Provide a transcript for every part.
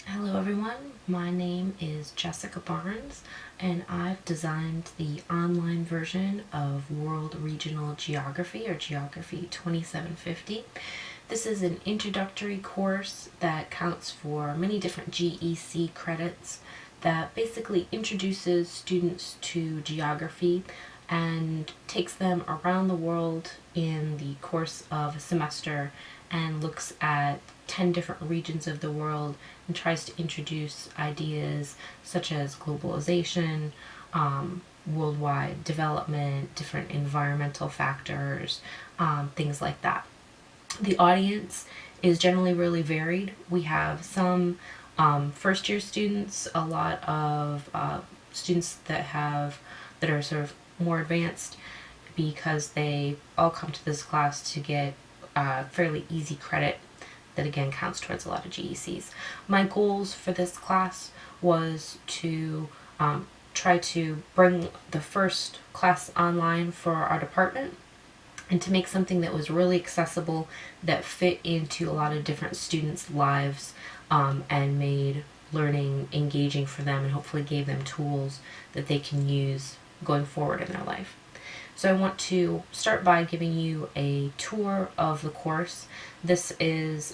Hello everyone, my name is Jessica Barnes and I've designed the online version of World Regional Geography or Geography 2750. This is an introductory course that counts for many different GEC credits that basically introduces students to geography and takes them around the world in the course of a semester and looks at 10 different regions of the world and tries to introduce ideas such as globalization, worldwide development, different environmental factors, things like that. The audience is generally really varied. We have some first year students, a lot of students that are sort of more advanced because they all come to this class to get fairly easy credit that again counts towards a lot of GECs. My goals for this class was to try to bring the first class online for our department and to make something that was really accessible, that fit into a lot of different students' lives, and made learning engaging for them and hopefully gave them tools that they can use going forward in their life. So I want to start by giving you a tour of the course. This is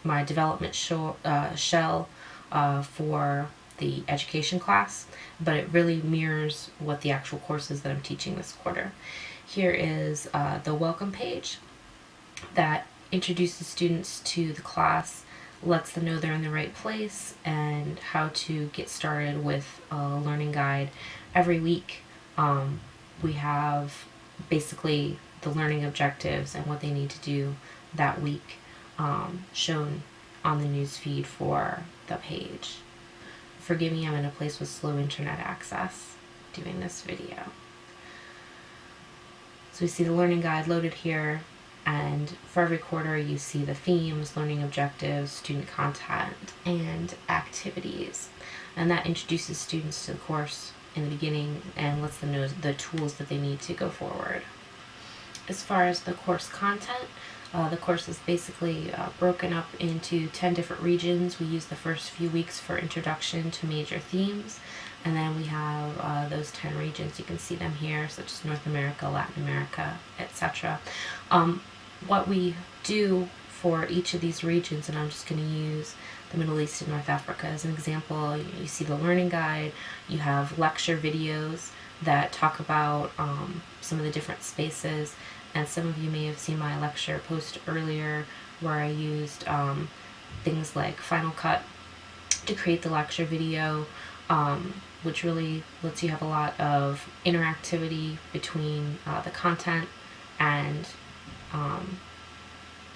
my development shell for the education class, but it really mirrors what the actual course is that I'm teaching this quarter. Here is the welcome page that introduces students to the class, lets them know they're in the right place, and how to get started with a learning guide. Every week we have basically the learning objectives and what they need to do that week shown on the news feed for the page. Forgive me, I'm in a place with slow internet access doing this video. So we see the learning guide loaded here, and for every quarter you see the themes, learning objectives, student content, and activities. And that introduces students to the course in the beginning and lets them know the tools that they need to go forward. As far as the course content, the course is basically broken up into 10 different regions. We use the first few weeks for introduction to major themes, and then we have those 10 regions. You can see them here, such as North America, Latin America, etc. What we do for each of these regions, and I'm just going to use the Middle East and North Africa as an example. You see the learning guide, you have lecture videos that talk about some of the different spaces, and some of you may have seen my lecture post earlier where I used things like Final Cut to create the lecture video, which really lets you have a lot of interactivity between the content and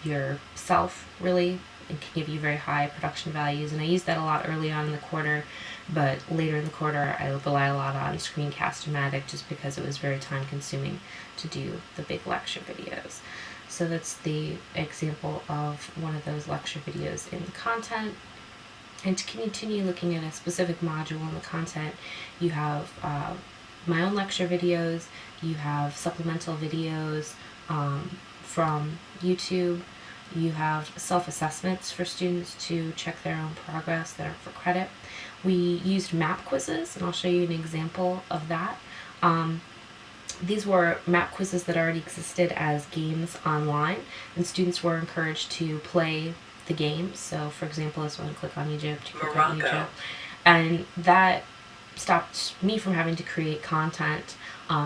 yourself, really. It can give you very high production values, and I used that a lot early on in the quarter, but later in the quarter I rely a lot on Screencast-O-Matic just because it was very time consuming to do the big lecture videos. So that's the example of one of those lecture videos in the content. And to continue looking at a specific module in the content, you have my own lecture videos, you have supplemental videos from YouTube, you have self-assessments for students to check their own progress that are for credit. We used map quizzes, and I'll show you an example of that. These were map quizzes that already existed as games online, and students were encouraged to play the games. So for example, this one, click on Egypt, you click on Egypt, and that stopped me from having to create content.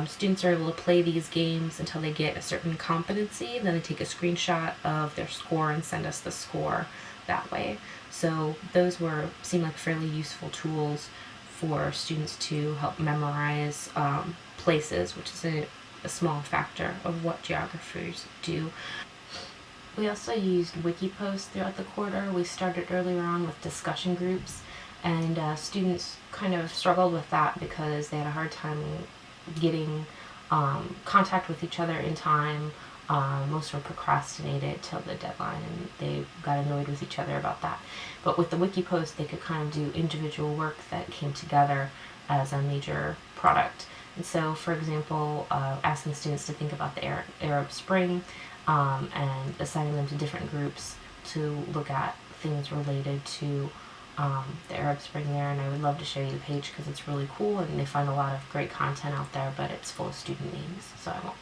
Students are able to play these games until they get a certain competency, then they take a screenshot of their score and send us the score that way. So those seem like fairly useful tools for students to help memorize places, which is a small factor of what geographers do. We also used Wiki Posts throughout the quarter. We started earlier on with discussion groups, and students kind of struggled with that because they had a hard time getting contact with each other in time. Most of them procrastinated till the deadline, and they got annoyed with each other about that. But with the Wiki Post, they could kind of do individual work that came together as a major product. And so, for example, asking students to think about the Arab Spring and assigning them to different groups to look at things related to the Arab Spring there, and I would love to show you the page because it's really cool and they find a lot of great content out there, but it's full of student names, so I won't.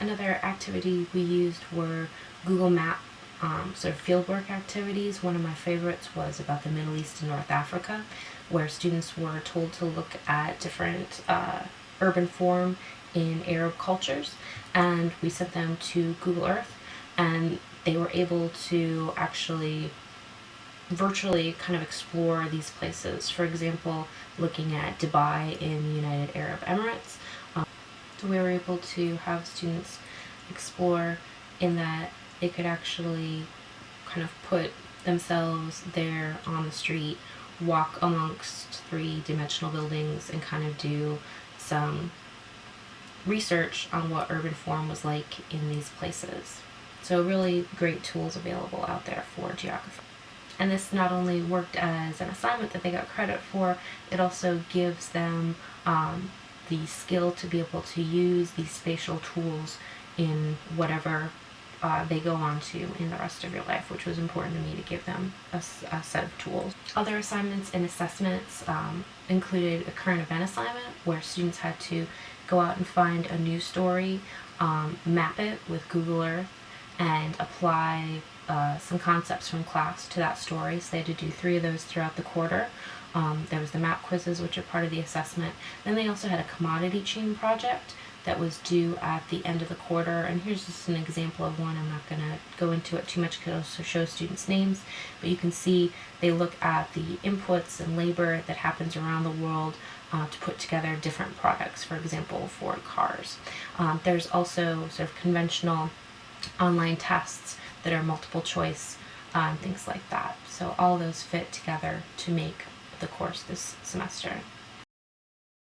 Another activity we used were Google Map sort of fieldwork activities. One of my favorites was about the Middle East and North Africa, where students were told to look at different urban form in Arab cultures, and we sent them to Google Earth, and they were able to actually virtually kind of explore these places. For example, looking at Dubai in the United Arab Emirates. So we were able to have students explore in that they could actually kind of put themselves there on the street, walk amongst three-dimensional buildings, and kind of do some research on what urban form was like in these places. So really great tools available out there for geography. And this not only worked as an assignment that they got credit for, it also gives them the skill to be able to use these spatial tools in whatever they go on to in the rest of your life, which was important to me to give them a set of tools. Other assignments and assessments included a current event assignment where students had to go out and find a news story, map it with Google Earth, and apply some concepts from class to that story. So they had to do 3 of those throughout the quarter. There was the map quizzes, which are part of the assessment. Then they also had a commodity chain project that was due at the end of the quarter. And here's just an example of one. I'm not going to go into it too much because it also shows students' names. But you can see they look at the inputs and labor that happens around the world to put together different products, for example, Ford cars. There's also sort of conventional online tests that are multiple choice and things like that. So all those fit together to make the course this semester.